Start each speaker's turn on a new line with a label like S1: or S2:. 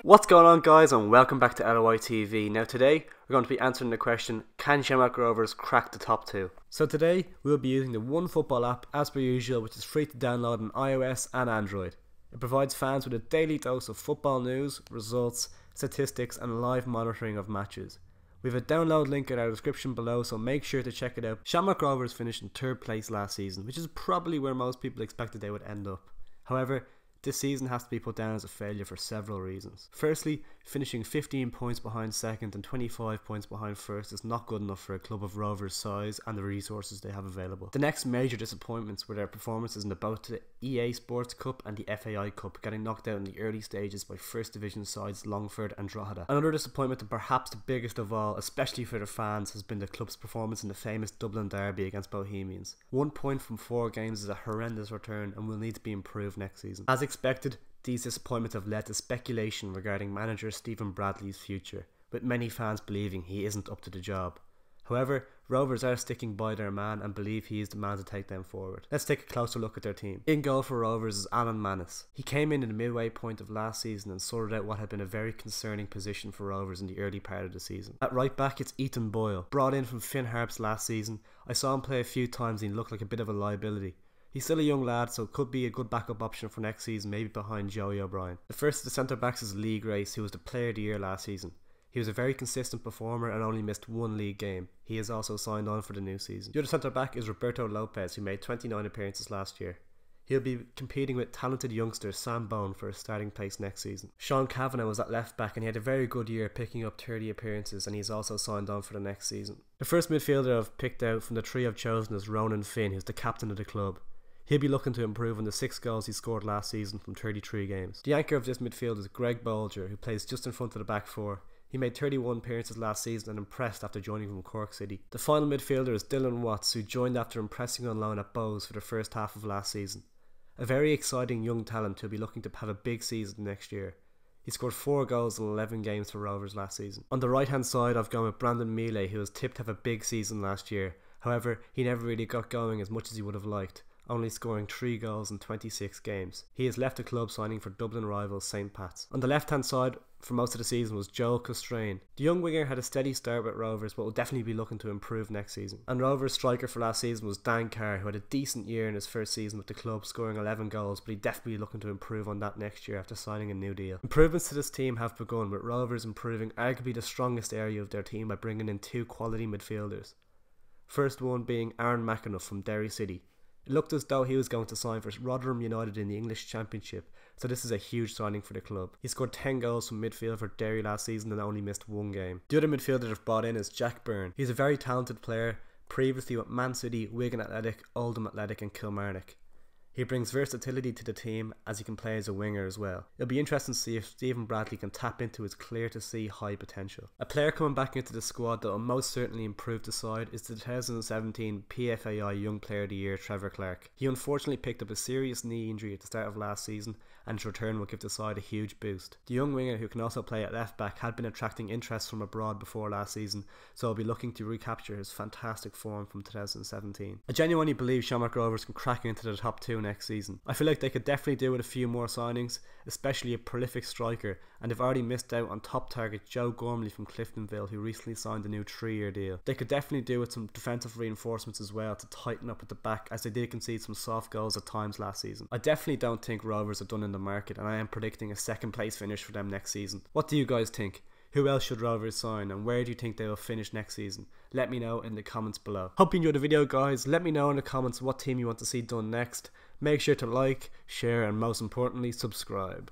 S1: What's going on, guys, and welcome back to LOI TV. Now today we're going to be answering the question, can Shamrock Rovers crack the top two? So today we'll be using the OneFootball app as per usual, which is free to download on iOS and Android. It provides fans with a daily dose of football news, results, statistics and live monitoring of matches. We have a download link in our description below, so make sure to check it out. Shamrock Rovers finished in 3rd place last season, which is probably where most people expected they would end up. However, this season has to be put down as a failure for several reasons. Firstly, finishing 15 points behind 2nd and 25 points behind 1st is not good enough for a club of Rovers' size and the resources they have available. The next major disappointments were their performances in both the EA Sports Cup and the FAI Cup, getting knocked out in the early stages by 1st Division sides Longford and Drogheda. Another disappointment, and perhaps the biggest of all, especially for the fans, has been the club's performance in the famous Dublin derby against Bohemians. 1 point from 4 games is a horrendous return and will need to be improved next season. As expected, these disappointments have led to speculation regarding manager Stephen Bradley's future, with many fans believing he isn't up to the job. However, Rovers are sticking by their man and believe he is the man to take them forward. Let's take a closer look at their team. In goal for Rovers is Mannus. He came in the midway point of last season and sorted out what had been a very concerning position for Rovers in the early part of the season. At right back it's Boyle. Brought in from Finn Harps last season, I saw him play a few times and he looked like a bit of a liability. He's still a young lad, so could be a good backup option for next season, maybe behind Joey O'Brien. The first of the centre backs is Lee Grace, who was the player of the year last season. He was a very consistent performer and only missed 1 league game. He is also signed on for the new season. The other centre back is Roberto Lopes, who made 29 appearances last year. He'll be competing with talented youngster Sam Bone for a starting place next season. Sean Kavanagh was at left back and he had a very good year, picking up 30 appearances, and he's also signed on for the next season. The first midfielder I've picked out from the three I've chosen is Ronan Finn, who's the captain of the club. He'll be looking to improve on the 6 goals he scored last season from 33 games. The anchor of this midfield is Greg Bolger, who plays just in front of the back four. He made 31 appearances last season and impressed after joining from Cork City. The final midfielder is Dylan Watts, who joined after impressing on loan at Bows for the first half of last season. A very exciting young talent who'll be looking to have a big season next year. He scored 4 goals in 11 games for Rovers last season. On the right hand side I've gone with Brandon Miele, who was tipped to have a big season last year. However, he never really got going as much as he would have liked, only scoring 3 goals in 26 games. He has left the club, signing for Dublin rivals St Pat's. On the left hand side for most of the season was Joel Custrain. The young winger had a steady start with Rovers but will definitely be looking to improve next season. And Rovers striker for last season was Dan Carr, who had a decent year in his first season with the club, scoring 11 goals, but he definitely looking to improve on that next year after signing a new deal. Improvements to this team have begun, with Rovers improving arguably the strongest area of their team by bringing in 2 quality midfielders. First one being Aaron McEneff from Derry City. It looked as though he was going to sign for Rotherham United in the English Championship, so this is a huge signing for the club. He scored 10 goals from midfield for Derry last season and only missed 1 game. The other midfielder they've brought in is Jack Byrne. He's a very talented player, previously with Man City, Wigan Athletic, Oldham Athletic and Kilmarnock. He brings versatility to the team as he can play as a winger as well. It'll be interesting to see if Stephen Bradley can tap into his clear to see high potential. A player coming back into the squad that will most certainly improve the side is the 2017 PFAI Young Player of the Year Trevor Clarke. He unfortunately picked up a serious knee injury at the start of last season, and his return will give the side a huge boost. The young winger, who can also play at left back, had been attracting interest from abroad before last season, so will be looking to recapture his fantastic form from 2017. I genuinely believe Shamrock Rovers can crack into the top 2 next season. I feel like they could definitely do with a few more signings, especially a prolific striker, and they've already missed out on top target Joe Gormley from Cliftonville, who recently signed a new 3-year deal. They could definitely do with some defensive reinforcements as well to tighten up at the back, as they did concede some soft goals at times last season. I definitely don't think Rovers are done in the market, and I am predicting a 2nd place finish for them next season. What do you guys think? Who else should Rovers sign, and where do you think they will finish next season? Let me know in the comments below. Hope you enjoyed the video, guys. Let me know in the comments what team you want to see done next. Make sure to like, share and most importantly subscribe.